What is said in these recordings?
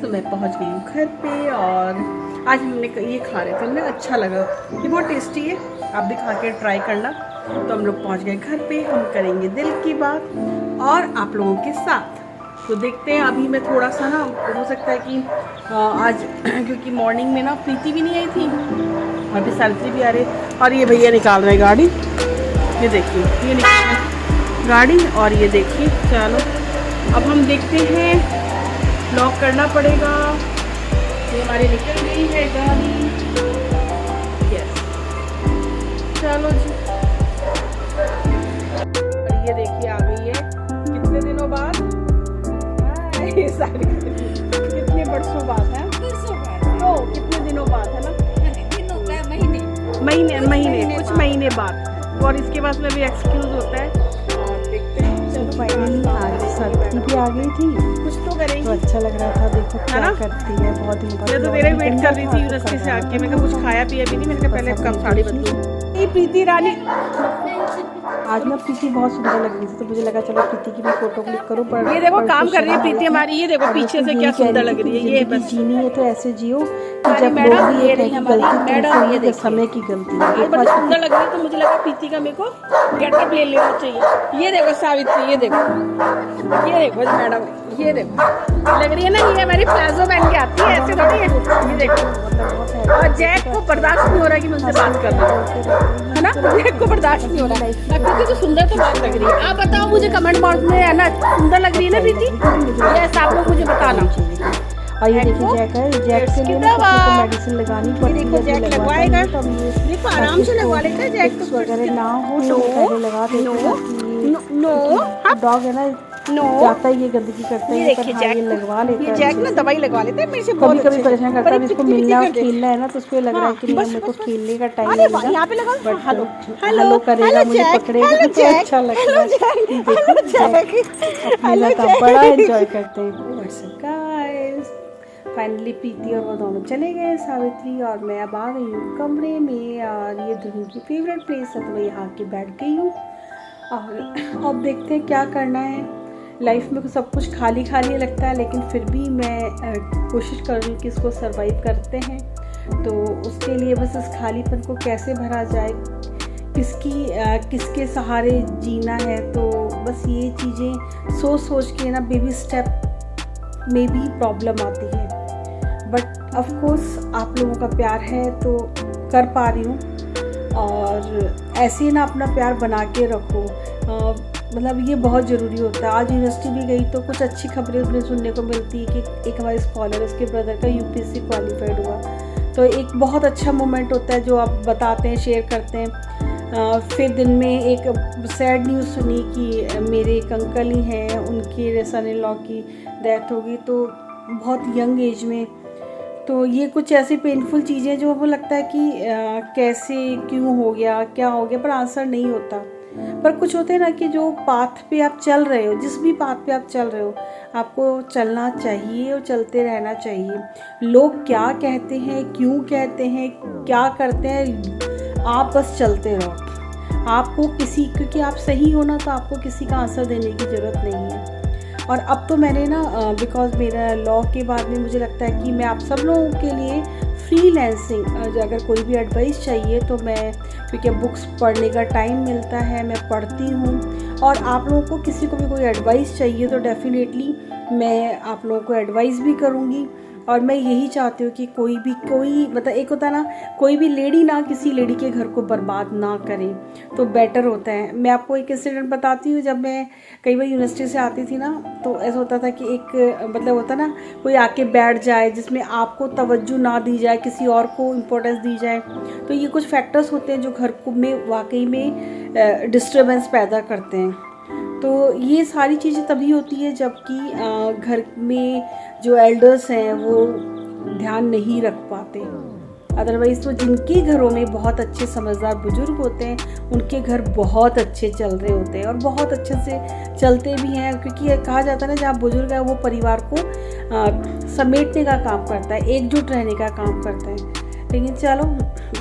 तो मैं पहुंच गई हूँ घर पे और आज हमने ये खा रहे थे, हमें अच्छा लगा, ये बहुत टेस्टी है, आप भी खा के ट्राई करना। तो हम लोग पहुंच गए घर पे, हम करेंगे दिल की बात और आप लोगों के साथ। तो देखते हैं, अभी मैं थोड़ा सा ना हो सकता है कि आज क्योंकि मॉर्निंग में ना प्रीति भी नहीं आई थी, अभी सावित्री भी आ रही और ये भैया निकाल रहे हैं गाड़ी, ये देखिए ये निकाल रहे हैं गाड़ी और ये देखिए। चलो अब हम देखते हैं, लॉक करना पड़ेगा। ये हमारी निकल गई है गाड़ी, यस चलो जी। और ये देखिए आ गई है कितने दिनों बाद, कितने बरसों बाद है, तो कितने दिनों बाद है ना, महीने कुछ महीने बाद। और इसके बाद में भी एक्सक्यूज होता है और देखते हैं। चलो फाइनली आज सावित्री भी आ गई थी, कुछ तो करेंगे, तो अच्छा लग रहा था। देखो क्या करती है, बहुत दिन बाद। मैं तो तेरे वेट कर रही थी यूनिवर्सिटी से आके, मैं कुछ खाया पिया भी नहीं, मैंने कहा पहले कब साड़ी बदलूं। ये प्रीति रानी आज ना प्रीति बहुत सुंदर लग रही थी, तो मुझे लगा चलो प्रीति की भी फोटो क्लिक करूं। पर ये देखो काम कर रही है प्रीति हमारी, ये देखो पीछे से क्या सुंदर लग रही है। ये बस जीनी है तो ऐसे जियो कि जब लोग भी ये कहें कि गलती तो समय की गलती है। ये बड़ी सुंदर लग रही है, तो मुझे लगा प्रीति का मेरे को गेटअप ले लेना चाहिए। ये देखो सावित्री, ये देखो मैडम, ये देखो लग रही है ना, ये हमारी प्लाजो पहन के आती है, ऐसे थोड़ी है। ये देखो और जैक को बर्दाश्त नहीं हो रहा कि मुझसे बात कर रहा है ना, जैक को बर्दाश्त नहीं हो रहा है क्योंकि तो सुंदर तो बहुत लग रही है। आप बताओ मुझे कमेंट बॉक्स में, है ना, सुंदर लग रही है ना प्रीति, यस आप लोग मुझे बताना। और ये देखिए जैक है, जैक के लिए ना तो मेडिसिन लगानी पड़ती है। देखो जैक लगवाएगा, देखो आराम से लगवा लेते हैं जैक तो वगैरह ना हो तो पहले लगा देते हैं। नो डॉग है ना, जाता है ये गंदगी करता है, ये देखिए जैक लगवा लेते हैं। ये जैक ना दवाई लगवा लेते हैं, मेरे से कभी कभी परेशान करता है। इसको मिलना और खेलना है ना, तो उसको लग रहा है कि नहीं मेरे को खेलने का टाइम है। यहाँ पे लगा हेलो हेलो करेगा, मुझे पकड़ेगा तो अच्छा लगता है। अपना बड़ा एंजॉय करते हैं। फाइनली प्रीति और वो दोनों चले गए, सावित्री और मैं अब आ गई हूँ कमरे में। और ये दोनों की फेवरेट प्लेस है, तो मैं यहाँ आके बैठ गई हूँ और अब देखते हैं क्या करना है। लाइफ में सब कुछ खाली खाली लगता है, लेकिन फिर भी मैं कोशिश कर रही हूँ कि इसको सर्वाइव करते हैं। तो उसके लिए बस इस खालीपन को कैसे भरा जाए, किसके सहारे जीना है, तो बस ये चीज़ें सोच के ना बेबी स्टेप में भी प्रॉब्लम आती है। बट ऑफ कोर्स आप लोगों का प्यार है तो कर पा रही हूँ, और ऐसे ही ना अपना प्यार बना के रखो। मतलब ये बहुत ज़रूरी होता है। आज यूनिवर्सिटी भी गई तो कुछ अच्छी खबरें उसमें सुनने को मिलती है कि एक हमारे स्कॉलर, उसके ब्रदर का यूपीएससी क्वालिफाइड हुआ, तो एक बहुत अच्छा मोमेंट होता है जो आप बताते हैं, शेयर करते हैं। फिर दिन में एक सैड न्यूज़ सुनी कि मेरे एक अंकल ही हैं, उनके सन इन लॉ की डेथ होगी, तो बहुत यंग एज में। तो ये कुछ ऐसी पेनफुल चीज़ें जो वो लगता है कि कैसे, क्यों हो गया, क्या हो गया, पर आंसर नहीं होता। पर कुछ होते हैं ना कि जो पाथ पे आप चल रहे हो, जिस भी पाथ पे आप चल रहे हो, आपको चलना चाहिए और चलते रहना चाहिए। लोग क्या कहते हैं, क्यों कहते हैं, क्या करते हैं, आप बस चलते रहो। आपको किसी, क्योंकि आप सही हो ना, तो आपको किसी का आंसर देने की ज़रूरत नहीं है। और अब तो मैंने ना बिकॉज़ मेरा लॉ के बाद में मुझे लगता है कि मैं आप सब लोगों के लिए फ्रीलांसिंग, अगर कोई भी एडवाइस चाहिए तो मैं, क्योंकि बुक्स पढ़ने का टाइम मिलता है, मैं पढ़ती हूँ, और आप लोगों को किसी को भी कोई एडवाइस चाहिए तो डेफिनेटली मैं आप लोगों को एडवाइस भी करूँगी। और मैं यही चाहती हूँ कि कोई मतलब एक होता है ना, कोई भी लेडी ना किसी लेडी के घर को बर्बाद ना करे, तो बेटर होता है। मैं आपको एक इंसिडेंट बताती हूँ। जब मैं कई बार यूनिवर्सिटी से आती थी ना, तो ऐसा होता था कि एक मतलब होता ना, कोई आके बैठ जाए जिसमें आपको तवज्जो ना दी जाए, किसी और को इम्पोर्टेंस दी जाए। तो ये कुछ फैक्टर्स होते हैं जो घर को में वाकई में डिस्टर्बेंस पैदा करते हैं। तो ये सारी चीज़ें तभी होती है जबकि घर में जो एल्डर्स हैं वो ध्यान नहीं रख पाते। अदरवाइज़ तो जिनके घरों में बहुत अच्छे समझदार बुजुर्ग होते हैं, उनके घर बहुत अच्छे चल रहे होते हैं और बहुत अच्छे से चलते भी हैं, क्योंकि कहा जाता है ना, जहाँ बुजुर्ग है वो परिवार को समेटने का काम करता है, एकजुट रहने का काम करता है। लेकिन चलो,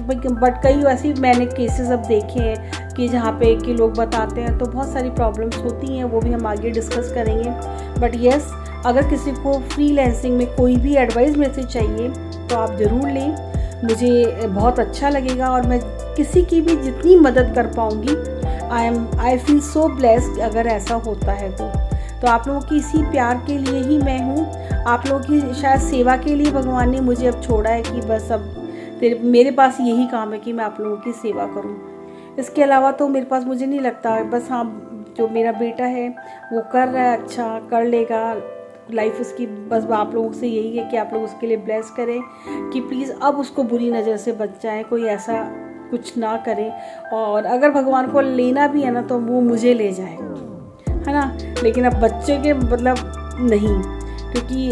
बट कई ऐसी मैंने केसेस अब देखे हैं कि जहाँ पे कि लोग बताते हैं, तो बहुत सारी प्रॉब्लम्स होती हैं, वो भी हम आगे डिस्कस करेंगे। बट येस, अगर किसी को फ्रीलांसिंग में कोई भी एडवाइस मेरे से चाहिए तो आप ज़रूर लें, मुझे बहुत अच्छा लगेगा और मैं किसी की भी जितनी मदद कर पाऊँगी आई फील सो ब्लेस्ड अगर ऐसा होता है तो आप लोगों की इसी प्यार के लिए ही मैं हूँ, आप लोगों की शायद सेवा के लिए भगवान ने मुझे अब छोड़ा है कि बस अब मेरे पास यही काम है कि मैं आप लोगों की सेवा करूँ। इसके अलावा तो मेरे पास मुझे नहीं लगता, बस हाँ जो मेरा बेटा है वो कर रहा है, अच्छा कर लेगा, लाइफ उसकी, बस आप लोगों से यही है कि आप लोग उसके लिए ब्लेस करें कि प्लीज़ अब उसको बुरी नज़र से बच जाए, कोई ऐसा कुछ ना करे, और अगर भगवान को लेना भी है ना तो वो मुझे ले जाए, है ना। लेकिन अब बच्चे के मतलब नहीं, क्योंकि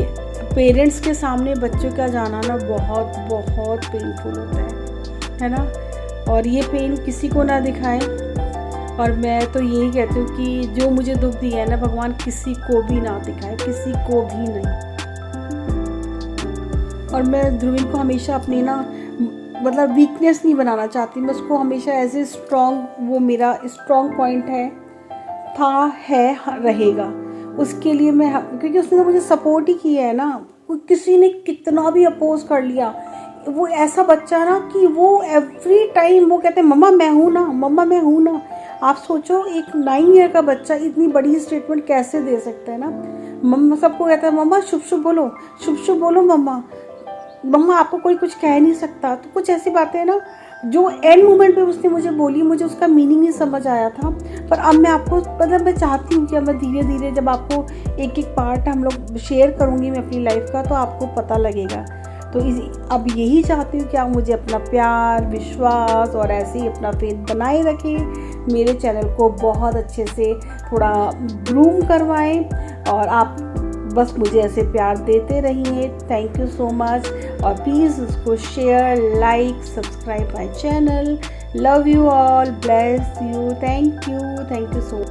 पेरेंट्स के सामने बच्चों का जाना ना बहुत बहुत पेनफुल होता है ना। और ये पेन किसी को ना दिखाएं, और मैं तो यही कहती हूँ कि जो मुझे दुख दिया है ना भगवान किसी को भी ना दिखाए, किसी को भी नहीं। और मैं ध्रुवीन को हमेशा अपनी ना मतलब वीकनेस नहीं बनाना चाहती, मैं उसको हमेशा एज ए स्ट्रॉन्ग, वो मेरा स्ट्रॉन्ग पॉइंट है, था, है, रहेगा। उसके लिए मैं, क्योंकि उसने तो मुझे सपोर्ट ही किया है ना, किसी ने कितना भी अपोज कर लिया, वो ऐसा बच्चा ना कि वो एवरी टाइम वो कहते हैं मम्मा मैं हूँ ना, मम्मा मैं हूँ ना। आप सोचो एक 9 ईयर का बच्चा इतनी बड़ी स्टेटमेंट कैसे दे सकता है ना। मम्मा सबको कहता है मम्मा शुभ शुभ बोलो मम्मा, मम्मा आपको कोई कुछ कह नहीं सकता। तो कुछ ऐसी बातें ना जो एंड मोमेंट पे उसने मुझे बोली, मुझे उसका मीनिंग नहीं समझ आया था, पर अब मैं आपको मतलब मैं चाहती हूँ कि अब मैं धीरे धीरे जब आपको एक एक पार्ट हम लोग शेयर करूँगी मैं अपनी लाइफ का तो आपको पता लगेगा। तो अब यही चाहती हूँ कि आप मुझे अपना प्यार, विश्वास और ऐसे ही अपना फेथ बनाए रखें, मेरे चैनल को बहुत अच्छे से थोड़ा ग्रूम करवाएं और आप बस मुझे ऐसे प्यार देते रहिए। थैंक यू सो मच, और प्लीज़ उसको share, like, subscribe my channel. Love you all, bless you, thank you so much.